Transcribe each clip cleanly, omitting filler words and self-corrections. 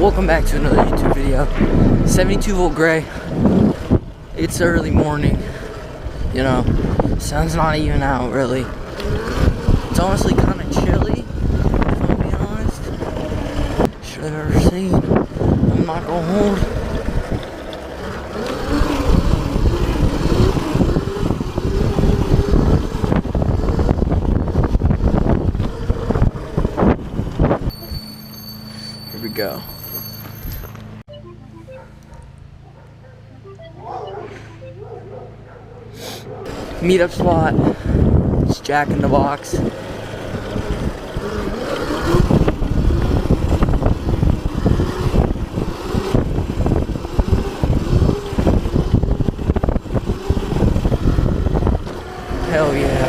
Welcome back to another YouTube video. 72 volt gray. It's early morning. You know, sun's not even out really. It's honestly kind of chilly, if I'm being honest. Should have ever seen. I'm not gonna hold. Here we go. Meetup spot. It's Jack in the Box. Hell yeah.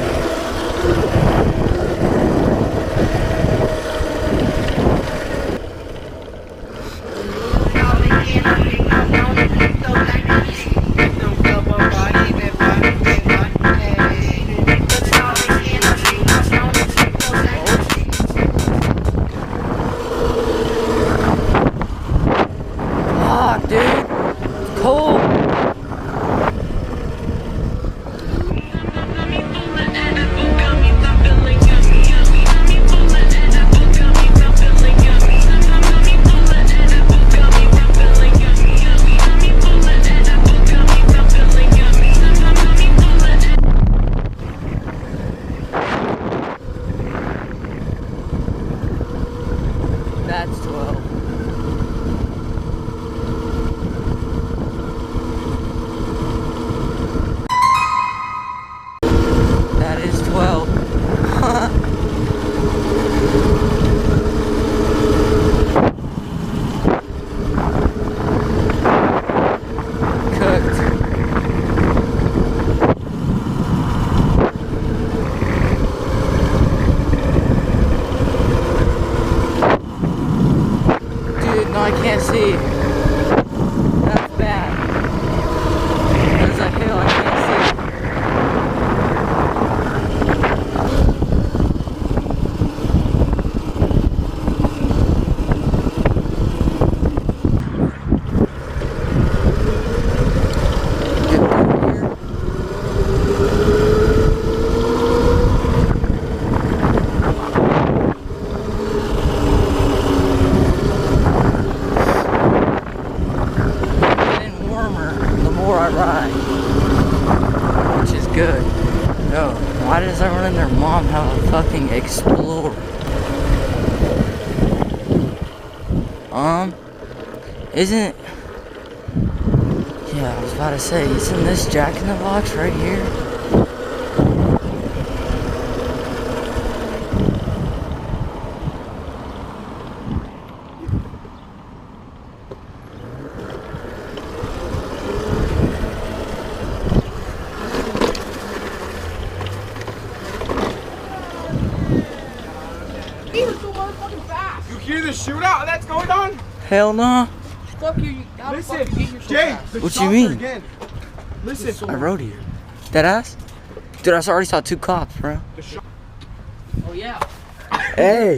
Dude, it's cold. That's 12. No, I can't see. That's bad. There's a hill I can't see. I ride, which is good. Yo, why does everyone and their mom have a fucking Explorer? Isn't, yeah, I was about to say, isn't this Jack in the Box right here? You hear the shootout that's going on? Hell no. Fuck you. Listen, Jay. What you mean? Again. Listen. I rode here. Deadass? Dude, I already saw 2 cops, bro. Oh yeah. Hey.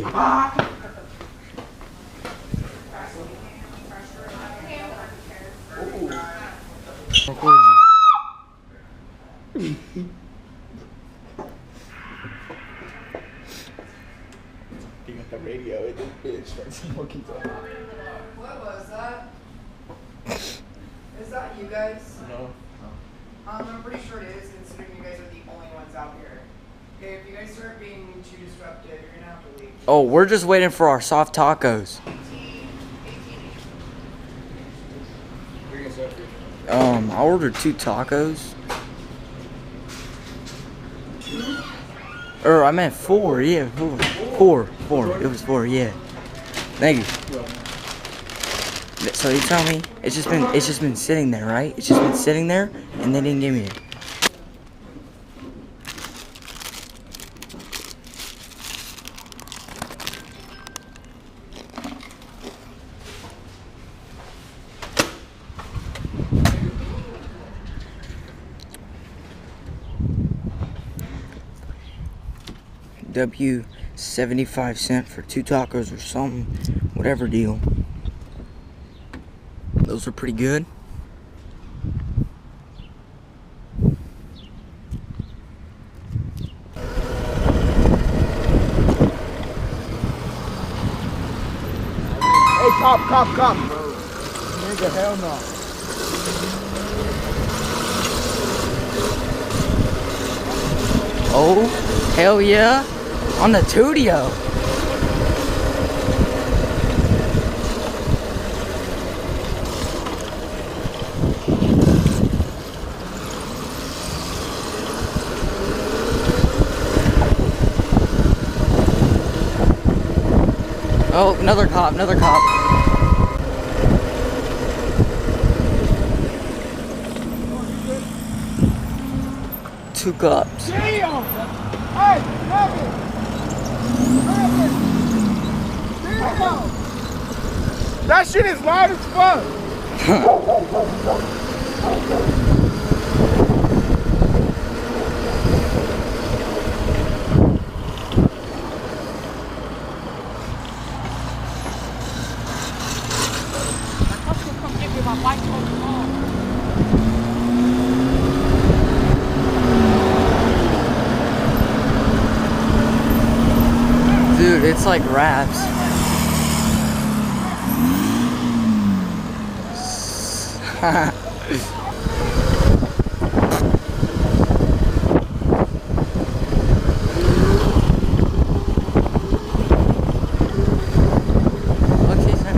You got the radio, it starts smoking. What was that? Is that you guys? No. I'm pretty sure it is, considering you guys are the only ones out here. Okay, if you guys start being too disruptive, you're gonna have to leave. Oh, we're just waiting for our soft tacos. I ordered 2 tacos. Or I meant 4, yeah, 4. It was 4, yeah. Thank you. So you tell me it's just been sitting there, right? It's just been sitting there, and they didn't give me it. W 75 cents for 2 tacos or something, whatever deal. Those are pretty good. Hey, cop. Nigga, hell no. Oh, hell yeah. On the Tudio. Oh, another cop. Two cops. Damn! Hey, grab it! Damn! That shit is loud as fuck! Dude, it's like raps. Okay, Sam.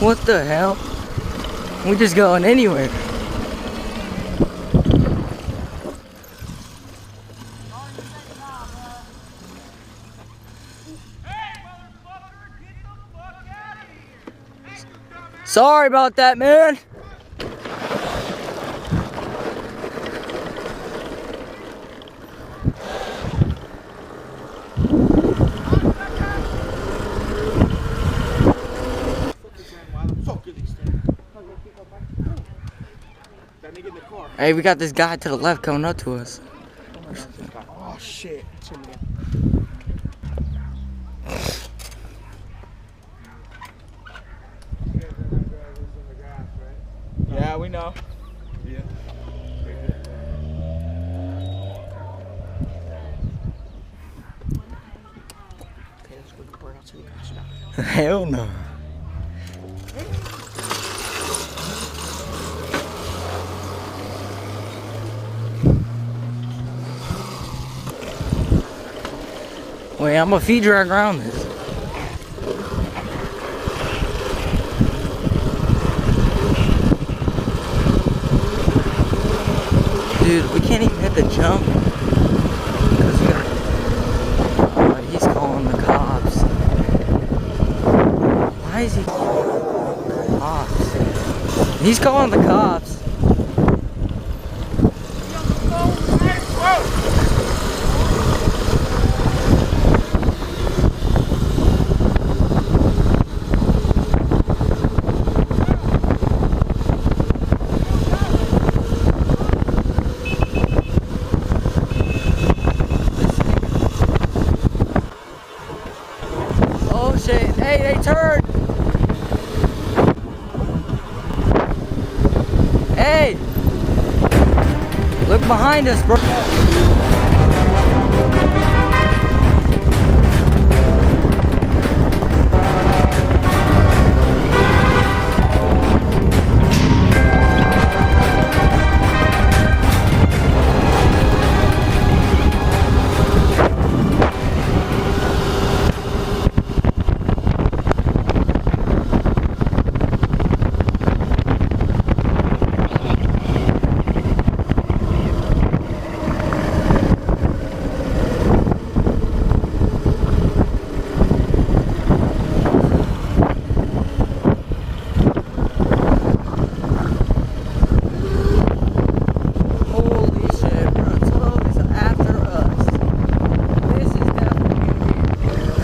What the hell? We just going anywhere. Sorry about that, man. Hey, we got this guy to the left coming up to us. Oh shit. Yeah, we know. Yeah. Okay, let's go burn out to the grass now. Hell no. Wait, I'm gonna feed drag around this. Dude, we can't even hit the jump. Oh, he's calling the cops. Why is he calling the cops? He's calling the cops. Oh shit, hey, they turned! Hey! Look behind us, bro.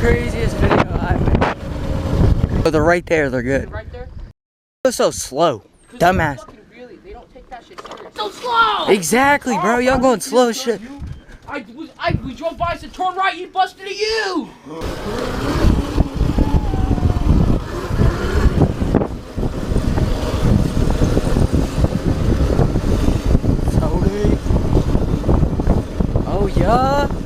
Craziest video I've made. Oh, they're right there, they're good. Right there? They're so slow. Dumbass. Really, they don't take that shit serious. so slow. Exactly, bro. Y'all going slow as shit. We drove by, said turn right, he busted at you. Oh yeah.